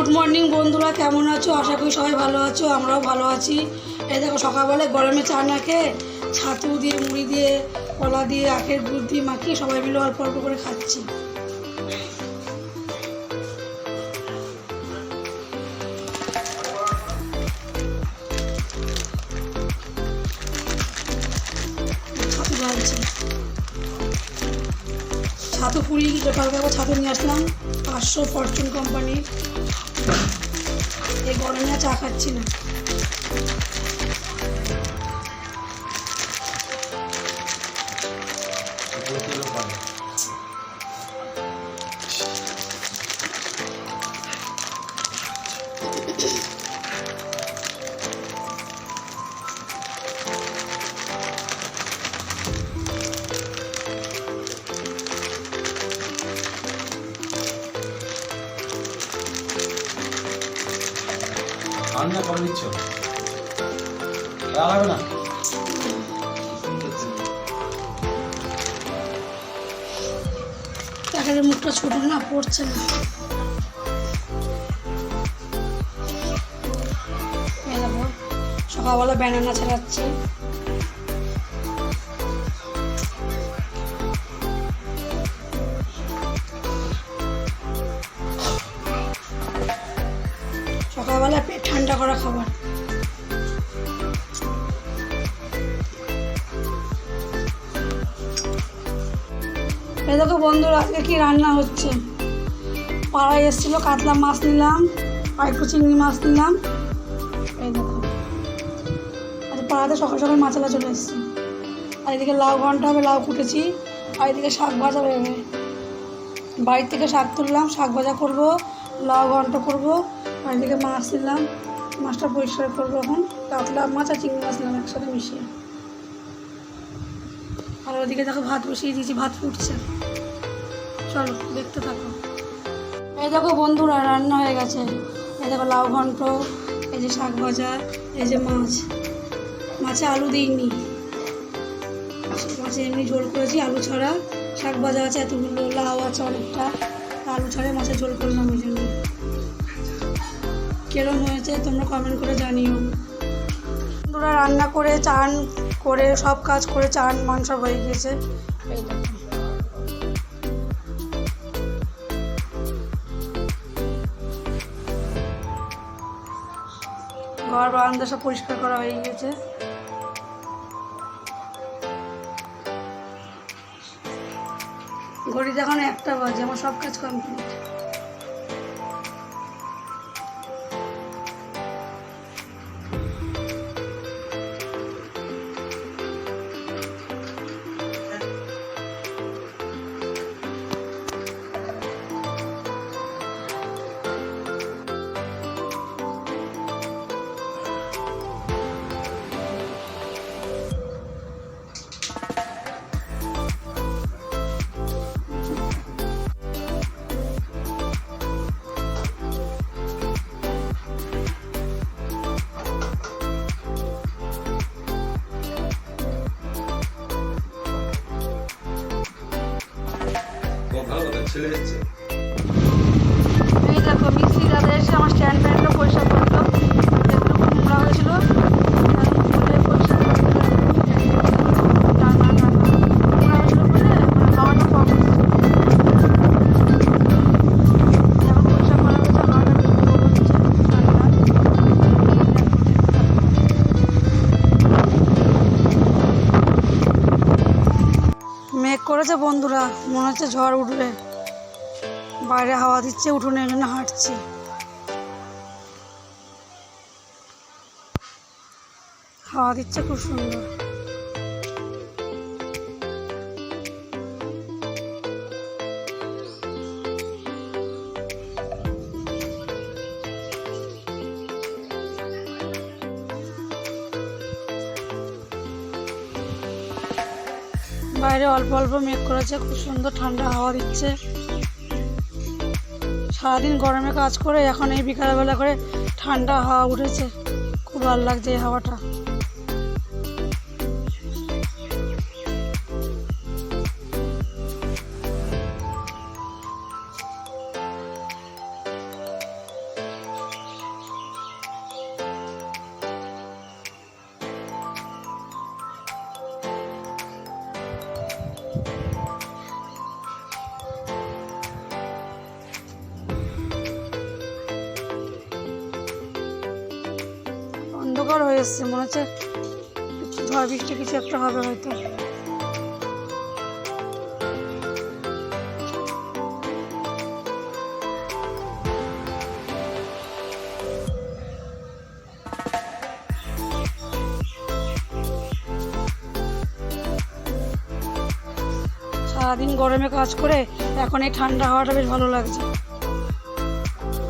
Good morning বন্ধুরা, কেমন আছো? আশা করি সবাই ভালো আছো, আমরাও ভালো আছি। এই দেখো সকালবেলায় গরমে চা না খেয়ে ছাতু দিয়ে, মুড়ি দিয়ে, কলা দিয়ে, আখের দুধ দিয়ে মাখিয়ে সবাই মিলে অল্প অল্প করে খাচ্ছি। ছাতু ঢালছি, ছাতু পুরি কালকে আবার ছাতু নিয়ে আসলাম 500 ফরচুন কোম্পানির। এই গরমে চা খাচ্ছি না। রান্না করে নিচ্ছ লাগবে না? প্যাকেটের মুখটা ছোট না, পড়ছে না। সকালবেলা ব্যানানা ছাড়াচ্ছি। সকালবেলা পেট ঠান্ডা করা খাবার। এই দেখো বন্ধুরা, আজকে কি রান্না হচ্ছে। পাড়ায় এসেছিলো, কাতলা মাছ নিলাম আর একটু চিংড়ি মাছ নিলাম। এই দেখো আচ্ছা, পাড়াতে সকাল সকাল মাছালা চলে এসছে। আর এদিকে লাউ ঘন্টা হবে, লাউ কুটেছি। আর এদিকে শাক ভাজা হবে, বাড়ির থেকে শাক তুললাম, শাক ভাজা করবো, লাউ ঘন্ট করবো। আর এদিকে মাছ নিলাম, মাছটা পরিষ্কার করবো এখন। কাতলা মাছ আর চিংড়ি মাছ নিলাম একসাথে মিশিয়ে। আর ওদিকে দেখো ভাত বসিয়ে দিয়েছি, ভাত ফুটছে। চলো দেখতে থাকো। এই দেখো বন্ধুরা, রান্না হয়ে গেছে। এই দেখো লাউ ঘন্ট, এই যে শাক ভাজা, এই যে মাছ। মাছে আলু দিইনি, মাছে এমনি ঝোল করেছি আলু ছাড়া। শাক ভাজা আছে এতগুলো, লাউ আছে অনেকটা, আলু ছাড়া মাছের ঝোল করলাম। ওই জন্য কেরম হয়েছে তোমরা কমেন্ট করে জানিও। বন্ধুরা রান্না করে, চান করে, সব কাজ করে, চান মাংস হয়ে গিয়েছে। এই দেখো ঘর বারান্দা সব পরিষ্কার করা হয়ে গেছে। ঘড়িতে এখন 1টা বাজে, আমার সব কাজ কমপ্লিট। ছেলে এসছে। এই দেখো মিস্ত্রি দাদা এসে আমার স্ট্যান্ড ফ্যানটা পরিষ্কার করলো, যেগুলো খুব নোংরা হয়েছিল পরিষ্কার করে হাওয়াটা কম যেমন পরিষ্কার করা হয়েছে। হাওয়াটা মেঘ করেছে বন্ধুরা, মনে হচ্ছে ঝড় উঠবে। বাইরে হাওয়া দিচ্ছে, উঠোনের জন্য হাঁটছি। হাওয়া দিচ্ছে খুব সুন্দর। বাইরে অল্প অল্প মেঘ করেছে, খুব সুন্দর ঠান্ডা হাওয়া দিচ্ছে। সারাদিন গরমে কাজ করে এখন এই বিকালবেলা করে ঠান্ডা হাওয়া উঠেছে, খুব ভালো লাগছে এই হাওয়াটা। অন্ধকার হয়ে এসছে, মনে হচ্ছে ঝড় বৃষ্টি কিছু একটা হবে হয়তো। সারাদিন গরমে কাজ করে এখন এই ঠান্ডা হাওয়াটা বেশ ভালো লাগছে।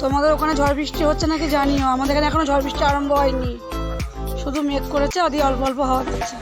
তোমাদের ওখানে ঝড় বৃষ্টি হচ্ছে নাকি জানিও, আমাদের এখানে এখনো ঝড় বৃষ্টি আরম্ভ হয়নি, শুধু মেঘ করেছে আর দিয়ে অল্প অল্প হাওয়া দিচ্ছে।